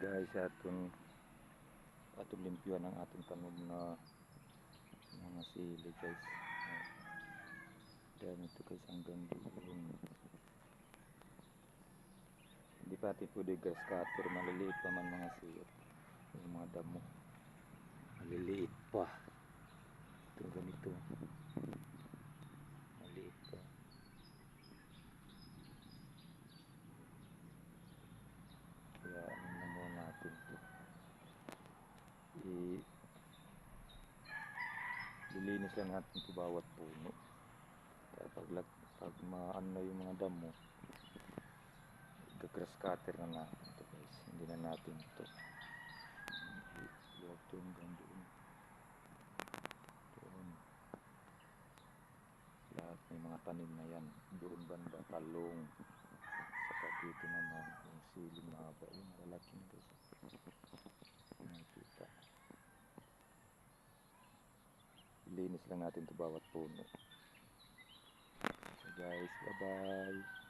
guys, atong limpyuan ang ating tanom na mga sili guys. Dami ito guys hanggang doon. Hindi pa natin pwede grass cutter, maliliit pa man mga sili. Yung mga damo maliliit pa. Ito ganito maliit pa. Kaya ano na muna natin ito, lilinis lang natin ito bawat puno. Kaya pag maano na yung mga damo, grass cutter na natin ito guys. Hindi na natin ito huwag ito hanggang doon. Lahat may mga tanim na yan doon banda, talong, saka dito naman yung siling mahaba, yung malalaki na guys, nakikita. Linis lang natin ito bawat puno. So guys, bye bye.